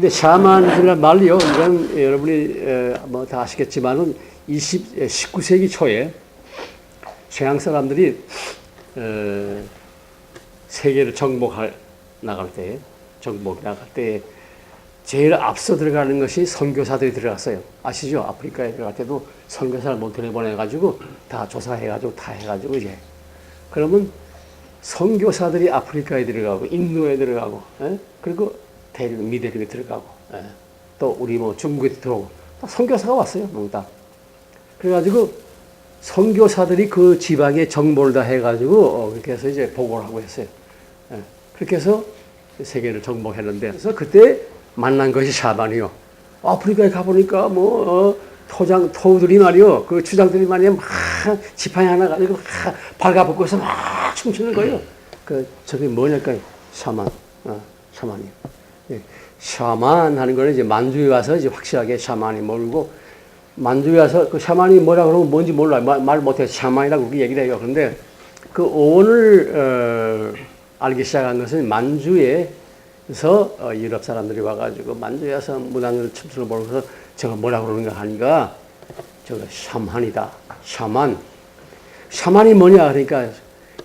근데 샤머니즘이란 말이요. 이건 여러분이 뭐 다 아시겠지만은 19세기 초에 서양 사람들이 세계를 정복할 때 제일 앞서 들어가는 것이 선교사들이 들어갔어요. 아시죠? 아프리카에 들어갈 때도 선교사를 못 보내가지고 다 조사해가지고 다 해가지고 이제 그러면 선교사들이 아프리카에 들어가고 인도에 들어가고 그리고 미대륙에 들어가고 또 우리 뭐 중국에 들어오고 다 선교사가 왔어요. 몽땅. 그래가지고 선교사들이 그 지방에 정보를 다 해가지고 그렇게 해서 이제 보고를 하고 했어요. 그렇게 해서 세계를 정복했는데 그래서 그때 만난 것이 샤만이요. 아프리카에 가보니까 토우들이 말이요. 그 주장들이 말이요. 막 지팡이 하나 가지고 막 발가벗고서 막 춤추는 거예요. 저게 뭐냐니까 샤만. 샤만이요. 예. 샤만 하는 거는 이제 만주에 와서 이제 확실하게 샤만이 모르고 만주에 와서 그 샤만이 뭐라 그러면 뭔지 몰라요. 말 못해요. 샤만이라고 그렇게 얘기를 해요. 그런데 그 어원을 알기 시작한 것은 만주에서 유럽 사람들이 와가지고 만주에 와서 무당들 춤추는 걸 보고서 저거 뭐라 그러는가 하니까 저거 샤만이다. 샤만. 샤만이 뭐냐 그러니까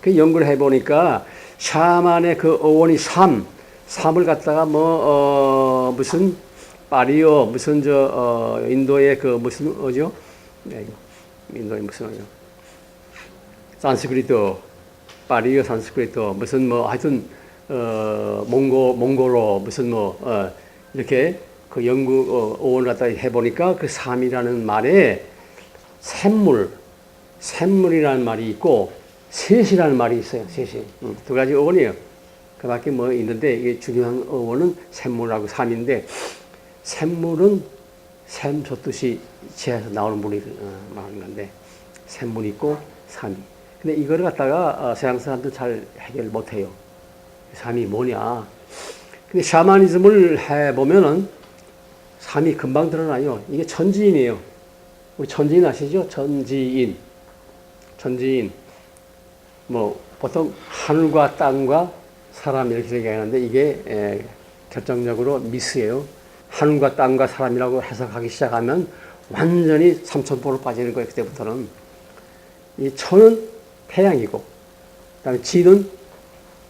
그 연구를 해보니까 샤만의 그 어원이 삶을 갖다가 무슨 파리요 무슨 인도의 그 무슨 어죠? 네, 인도의 무슨 어죠? 산스크리트 파리요 산스크리트 무슨 하여튼 몽고로 무슨 이렇게 그 연구 어원을 갖다 해보니까 그 삶이라는 말에 샘물이라는 말이 있고 셋이라는 말이 있어요. 셋이 두 가지 어원이에요. 그밖에 뭐 있는데 이게 중요한 어원은 샘물하고 삶인데 샘물은 샘 줬듯이 지하에서 나오는 물이 말하는 건데 샘물 있고 삶이. 근데 이거를 갖다가 서양 사람들 잘 해결 못해요. 삶이 뭐냐. 근데 샤머니즘을 해보면은 삶이 금방 드러나요. 이게 천지인이에요. 우리 천지인 아시죠? 천지인. 보통 하늘과 땅과 사람 이렇게 얘기하는데 이게 결정적으로 미스예요. 하늘과 땅과 사람이라고 해석하기 시작하면 완전히 삼천포로 빠지는 거예요. 그때부터는. 이 천은 태양이고, 그 다음에 지는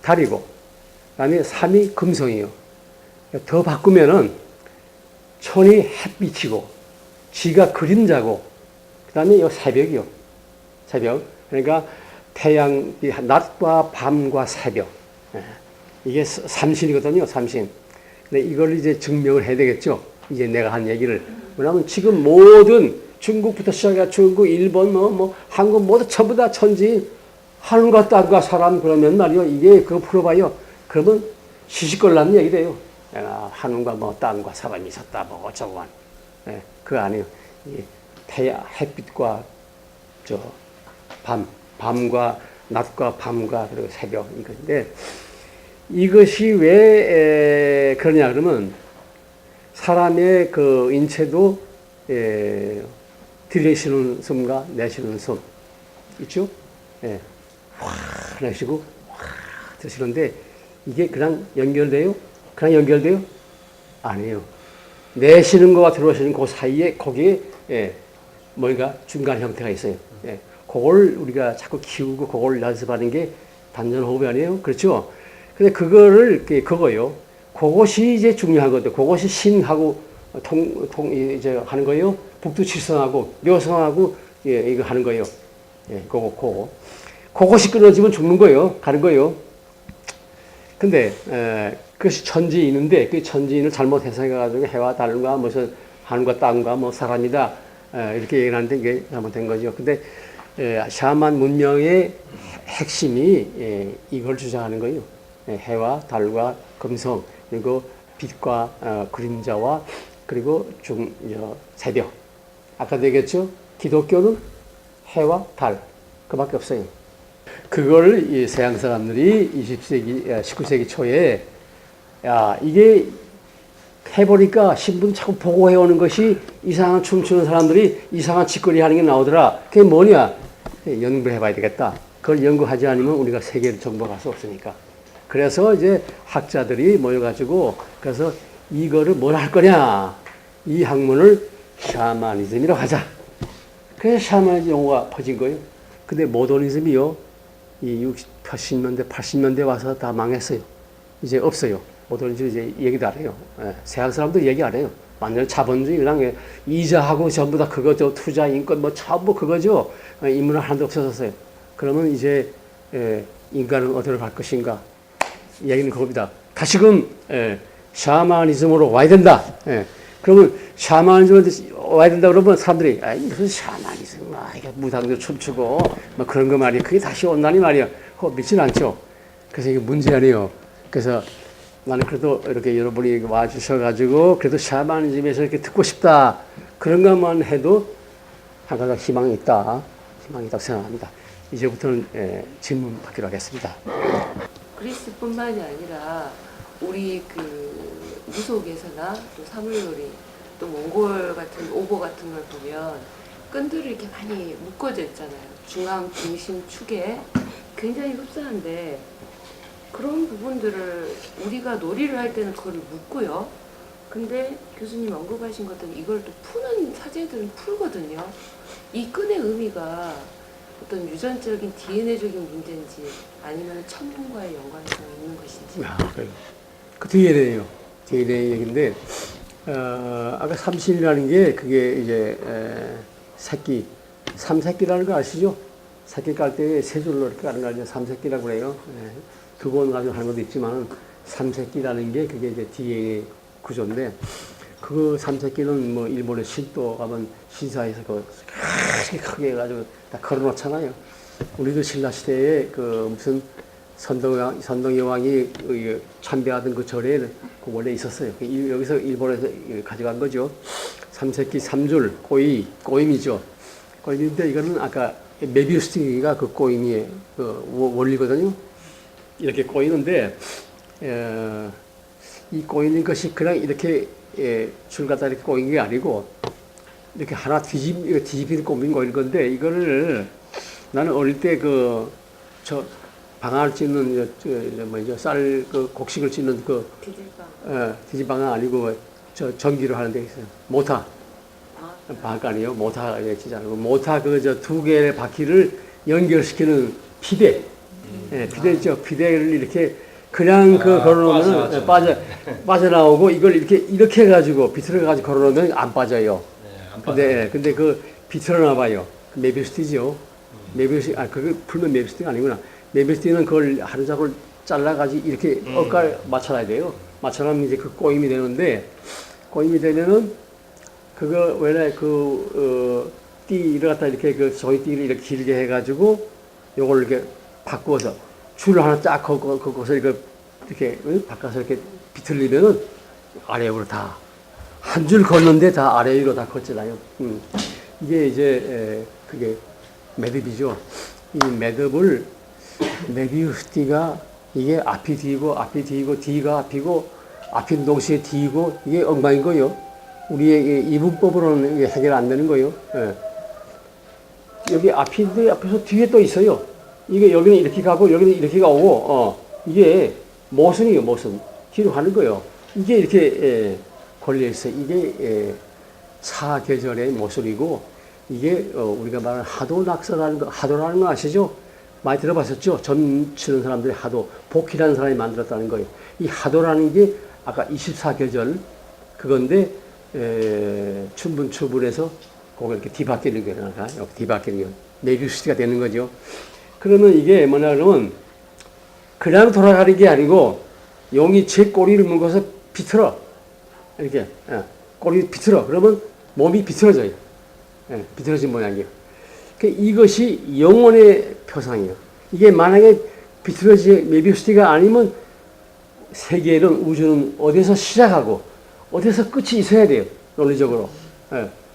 달이고, 그 다음에 삼이 금성이에요. 더 바꾸면은 천이 햇빛이고, 지가 그림자고, 그 다음에 이 새벽이요. 새벽. 그러니까 태양, 낮과 밤과 새벽. 이게 삼신이거든요. 삼신. 근데 이걸 이제 증명을 해야 되겠죠. 이제 내가 한 얘기를. 왜냐하면 지금 모든 중국부터 시작해 중국, 일본, 한국 모두 전부 다 천지, 하늘과 땅과 사람 그러면 말이요. 이게 그거 풀어봐요. 그러면 시시걸나는 얘기래요. 하늘과 땅과 사람이 있었다. 어쩌고 한. 그거 아니에요. 태양, 햇빛과 밤과 낮과 밤과 그리고 새벽 이건데 이것이 왜 그러냐 그러면 사람의 그 인체도 들이쉬는 숨과 내쉬는 숨 있죠? 확 내쉬고 확 들이쉬는데 이게 그냥 연결돼요? 아니에요. 내쉬는 거와 들어오시는 그 사이에 거기에 뭔가 중간 형태가 있어요. 그걸 우리가 자꾸 키우고 그걸 연습하는 게 단전호흡이 아니에요? 그렇죠? 근데 그거요. 그것이 이제 중요하거든요. 그것이 신하고 이제 하는 거예요. 북두칠성하고 묘성하고 이거 하는 거예요. 그것이 끊어지면 죽는 거예요. 가는 거예요. 근데 그것이 천지인인데 그 천지인을 잘못 해석해가지고 해와 달과 무슨 하늘과 땅과 사람이다 이렇게 얘기를 하는데 이게 잘못된 거죠. 근데 샤만 문명의 핵심이 이걸 주장하는 거예요. 해와 달과 금성 그리고 빛과 그림자와 그리고 새벽. 아까도 얘기했죠. 기독교는 해와 달 그밖에 없어요. 그걸 이 서양 사람들이 19세기 초에 이게 해보니까 신분 자꾸 보고해오는 것이 이상한 춤추는 사람들이 이상한 짓거리 하는 게 나오더라. 그게 뭐냐? 연구를 해봐야 되겠다. 그걸 연구하지 않으면 우리가 세계를 정복할 수 없으니까. 그래서 이제 학자들이 모여가지고 그래서 이거를 뭘 할 거냐? 이 학문을 샤머니즘이라고 하자. 그래서 샤머니즘 용어가 퍼진 거예요. 근데 모더니즘이요, 이 80년대, 80년대 와서 다 망했어요. 이제 없어요. 모더니즘 이제 얘기도 안 해요. 예, 서양 사람도 얘기 안 해요. 완전 자본주의, 그냥 이자하고 전부 다 그거죠. 투자, 인권, 뭐 전부 그거죠. 인문은 하나도 없어졌어요. 그러면 이제 인간은 어디로 갈 것인가? 얘기는 그겁니다. 다시금 샤머니즘으로 와야 된다. 그러면 샤머니즘으로 와야 된다 그러면 사람들이 무슨 샤머니즘, 이게 무당들 춤추고 뭐 그런 거 말이야. 그게 다시 온다니 말이야. 그거 믿지는 않죠. 그래서 이게 문제 아니에요. 그래서 나는 그래도 이렇게 여러분이 와주셔가지고 그래도 샤머니즘에서 이렇게 듣고 싶다. 그런 것만 해도 한 가지 희망이 있다. 희망이 있다고 생각합니다. 이제부터는 질문 받기로 하겠습니다. 그리스뿐만이 아니라 우리 그 무속에서나 또 사물놀이 또 몽골 같은 오보 같은 걸 보면 끈들이 이렇게 많이 묶어져 있잖아요. 중앙 중심 축에 굉장히 흡사한데 그런 부분들을 우리가 놀이를 할 때는 그걸 묶고요. 근데 교수님 언급하신 것처럼 이걸 또 푸는 사제들은 풀거든요. 이 끈의 의미가 어떤 유전적인 DNA적인 문제인지 아니면 천문과의 연관성이 있는 것인지. 그 DNA예요. DNA 얘기인데 아까 삼신이라는 게 그게 이제 새끼, 삼새끼라는 거 아시죠? 새끼 깔 때 세 줄로 이렇게 까는 걸 이제 삼새끼라고 그래요. 두 번 가지고 하는 것도 있지만 삼새끼라는 게 그게 이제 DNA 구조인데 그 삼새끼는 뭐 일본의 신도 가면 신사에서 크게 해가지고 다 걸어놓잖아요. 우리도 신라 시대에 그 무슨 선동여왕이 참배하던 그 절에 그 원래 있었어요. 여기서 일본에서 가져간 거죠. 삼새끼 삼줄 꼬임이죠. 꼬임인데 이거는 아까 메비우스티가 그 꼬임의 그 원리거든요. 이렇게 꼬이는데 이 꼬이는 것이 그냥 이렇게 줄 갖다 이렇게 꼬인 게 아니고 이렇게 하나 뒤집히는 꼬인 거일 건데 이거를 나는 어릴 때 저 방아를 찢는 쌀 그 곡식을 찢는 그 디지방아 아니고 저 전기로 하는 데 있어요. 모타. 방아가 아니에요. 모타 찢잖아요. 모타 그 저 두 개의 바퀴를 연결시키는 피대. 피대죠. 피대를 이렇게 그냥 걸어놓으면 빠져나오고 이걸 이렇게 해가지고 비틀어 가지고 걸어놓으면 안 빠져요. 근데 그 비틀어나 봐요. 메비우스티죠. 그게 풀면 메비우스티가 아니구나. 메비우스티는 그걸 하루 작을 잘라가지고 이렇게 엇갈 맞춰놔야 돼요. 맞춰놓으면 이제 그 꼬임이 되는데, 꼬임이 되면은, 그거, 원래 띠를 갖다 이렇게 저희 띠를 이렇게 길게 해가지고, 요걸 이렇게 바꾸어서, 줄을 하나 쫙 걷고서 이렇게 바꿔서 이렇게 비틀리면은 아래로 다, 한 줄 걷는데 다 아래 위로 다 걷잖아요. 이게 이제, 그게 매듭이죠. 이 매듭을 메비우스티가 이게 앞이 뒤고 뒤가 앞이고 앞이 동시에 뒤고 이게 엉망인 거예요. 우리의 이분법으로는 해결 안 되는 거예요. 여기 앞인데 앞에서 뒤에 또 있어요. 이게 여기는 이렇게 가고 여기는 이렇게 가고 이게 모순이에요. 모순 뒤로 가는 거예요. 이게 이렇게 걸려 있어. 이게 사계절의 모순이고 이게 우리가 말하는 하도라는 거 아시죠? 많이 들어봤었죠? 점 치는 사람들이 하도, 복희라는 사람이 만들었다는 거예요. 이 하도라는 게 아까 24계절 그건데 춘분추분해서 그걸 이렇게 뒤바뀌는 거예요. 뒤바뀌는 거예요. 메비우스티가 되는 거죠. 그러면 이게 뭐냐 그러면 그냥 돌아가는 게 아니고 용이 제 꼬리를 묶어서 비틀어. 이렇게 꼬리 비틀어. 그러면 몸이 비틀어져요. 비틀어진 모양이에요. 이것이 영혼의 표상이에요. 이게 만약에 비틀어진 메비우스티가 아니면 세계는 우주는 어디서 시작하고 어디서 끝이 있어야 돼요. 논리적으로.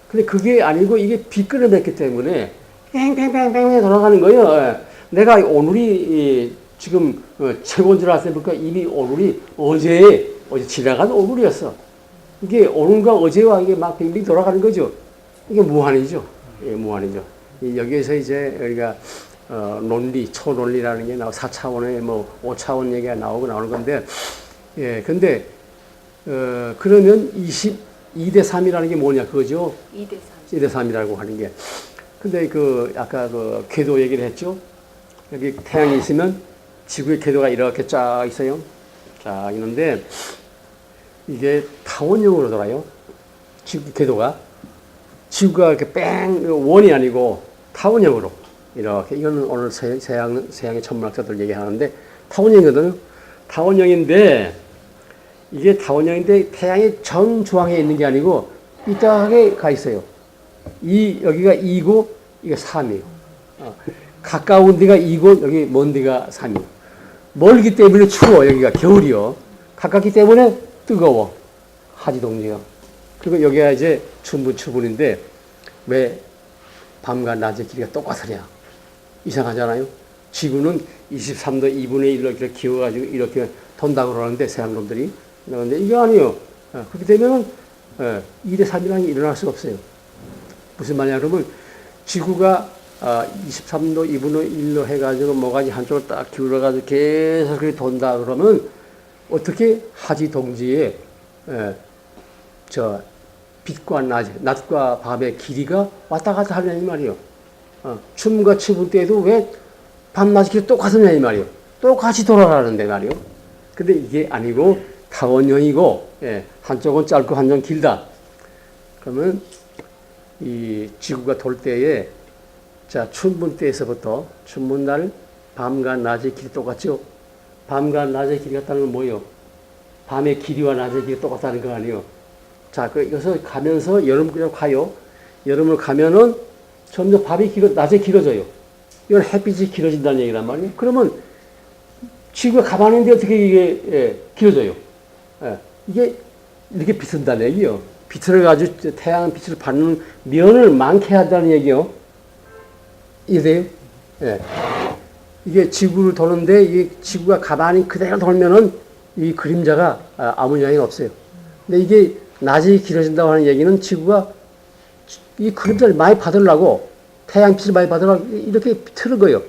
근데 그게 아니고 이게 비끌어냈기 때문에 뺑뺑뺑뺑 돌아가는 거예요. 내가 오늘이 지금 최고인 줄 알았을 때 이미 오늘이 어제 지나간 오늘이었어. 이게 오늘과 어제와 이게 막 빙빙 돌아가는 거죠. 이게 무한이죠. 무한이죠. 여기에서 이제 우리가 논리, 초논리라는 게 나오고 4차원의 뭐 5차원 얘기가 나오는 건데 근데 그러면 22대 3이라는 게 뭐냐 그거죠? 2대 3. 2대 3이라고 하는 게. 근데 아까 궤도 얘기를 했죠? 여기 태양이 있으면 지구의 궤도가 이렇게 쫙 있어요. 쫙 있는데 이게 타원형으로 돌아요. 지구 궤도가. 지구가 이렇게 원이 아니고 타원형으로 이렇게. 이거는 오늘 서양의 천문학자들 얘기하는데 타원형이거든요. 타원형인데 이게 타원형인데 태양이 정중앙에 있는 게 아니고 이따하게 가 있어요. 여기가 2고 이게 3이에요. 가까운 데가 2고 여기 먼 데가 3이에요. 멀기 때문에 추워. 여기가 겨울이요. 가깝기 때문에 뜨거워. 하지동지가. 그리고 여기가 이제 추분인데 왜 밤과 낮의 길이가 똑같으냐. 이상하잖아요. 지구는 23도 2분의 1로 이렇게 기워가지고 이렇게 돈다고 그러는데 서양놈들이. 그런데 이게 아니에요. 그렇게 되면 2대 3이라는 게 일어날 수가 없어요. 무슨 말이냐 그러면 지구가 23도 2분의 1로 해가지고 뭐가지 한쪽으로 딱 기울어가지고 계속 그렇게 돈다 그러면 어떻게 하지동지에 빛과 낮과 밤의 길이가 왔다 갔다 하느냐 이 말이에요. 춤과 추분 때에도 왜 밤낮의 길이 똑같으냐 이 말이에요. 똑같이 돌아가는데 말이에요. 근데 이게 아니고 타원형이고 한쪽은 짧고 한쪽은 길다. 그러면 이 지구가 돌 때에 춘분 때에서부터 춘분날 밤과 낮의 길이 똑같죠. 밤과 낮의 길이 같다는 건 뭐예요? 밤의 길이와 낮의 길이 똑같다는 거 아니에요. 여기서 가면서 여름으로 가요. 여름으로 가면은 점점 낮에 길어져요. 이건 햇빛이 길어진다는 얘기란 말이에요. 그러면 지구가 가만히 있는데 어떻게 이게 길어져요? 이게 이렇게 비춘다는 얘기요. 빛을 가지고 태양 빛을 받는 면을 많게 한다는 얘기요. 이해돼요? 이게 지구를 도는데 이 지구가 가만히 그대로 돌면은 이 그림자가 아무 영향이 없어요. 근데 이게 낮이 길어진다고 하는 얘기는 지구가 이 그림자를 많이 받으려고 태양빛을 많이 받으려고 이렇게 틀은 거예요.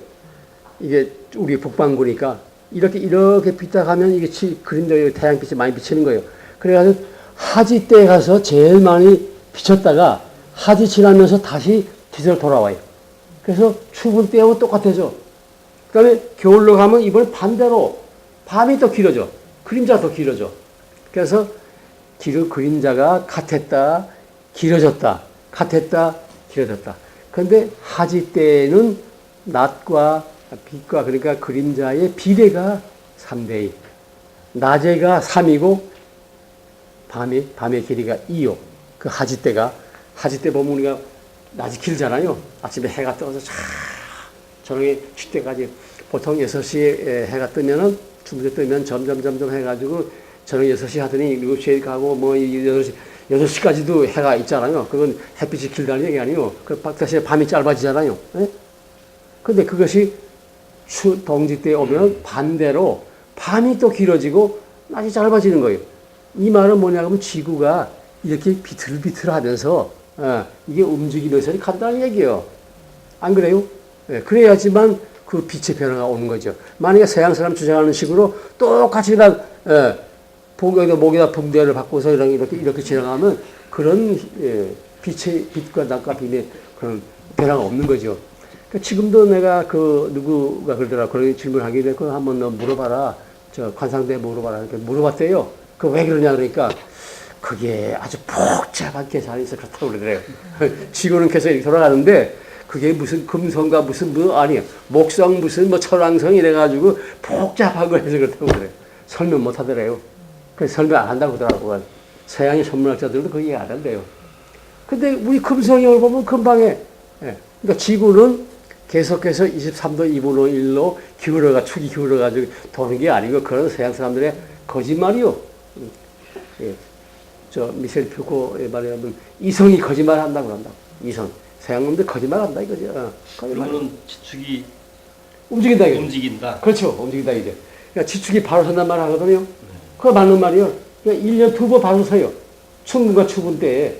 이게 우리 북반구니까 이렇게 비딱하면 이게 그림자에 태양빛이 많이 비치는 거예요. 그래가지고 하지 때에 가서 제일 많이 비쳤다가 하지 지나면서 다시 뒤로 돌아와요. 그래서 추분 때하고 똑같아져. 그 다음에 겨울로 가면 이번에 반대로 밤이 더 길어져. 그림자가 더 길어져. 그래서 그림자가 같았다, 길어졌다, 같았다, 길어졌다. 그런데 하지 때에는 낮과 빛과 그러니까 그림자의 비례가 3대2. 낮에가 3이고 밤의 길이가 2요. 그 하지 때가. 하지 때 보면 우리가 낮이 길잖아요. 아침에 해가 떠서 저녁에 칠 때까지 보통 6시에 해가 뜨면은 중부에 뜨면 점점 해가지고 저녁 6시 하더니 7시에 가고 뭐 8시까지도 해가 있잖아요. 그건 햇빛이 길다는 얘기 아니에요. 그 대신에 밤이 짧아지잖아요. 네? 근데 그것이 동지 때 오면 반대로 밤이 또 길어지고 낮이 짧아지는 거예요. 이 말은 뭐냐면 지구가 이렇게 비틀비틀 하면서 이게 움직이면서 간다는 얘기예요. 안 그래요? 네, 그래야지만 그 빛의 변화가 오는 거죠. 만약에 서양 사람 주장하는 식으로 똑같이 다 목에다 붕대를 바꿔서 이렇게 지나가면 그런 빛과 낮과 빛의 그런 변화가 없는 거죠. 그러니까 지금도 내가 누구가 그러더라. 그런 질문하길래 그거 한번 너 물어봐라. 관상대 물어봐라. 이렇게 물어봤대요. 그 왜 그러냐 그러니까 그게 아주 복잡한 계산이 있어 그렇다고 그러더래요. 지구는 계속 이렇게 돌아가는데 그게 무슨 금성과 무슨 아니에요. 목성 무슨 철왕성 이래가지고 복잡한 걸 해서 그렇다고 그래요. 설명 못 하더래요. 그래서 설명 안 한다고 그러더라고요. 서양의 천문학자들도 그 얘기 안 한대요. 근데 우리 금성형을 보면 금방에, 그러니까 지구는 계속해서 23도 2분의 1로 축이 기울어가지고 도는 게 아니고 그런 서양 사람들의 거짓말이요. 미셸 퓨코의 말에 하면 이성이 거짓말 한다고 한다. 이성. 서양놈들 거짓말 한다 이거죠. 그러면 지축이 움직인다 이거죠. 움직인다. 그렇죠. 움직인다 이제. 그러니까 지축이 바로 선단 말 하거든요. 그거 맞는 말이요. 그러니까 1년 2번 바로 서요. 춘분과 추분 때에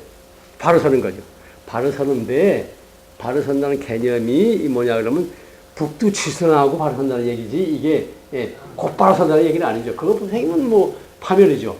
바로 서는 거죠. 바로 서는데 바로 선다는 개념이 뭐냐 그러면 북두칠성하고 바로 선다는 얘기지 이게 곧바로 선다는 얘기는 아니죠. 그거 선생님은 뭐 파멸이죠.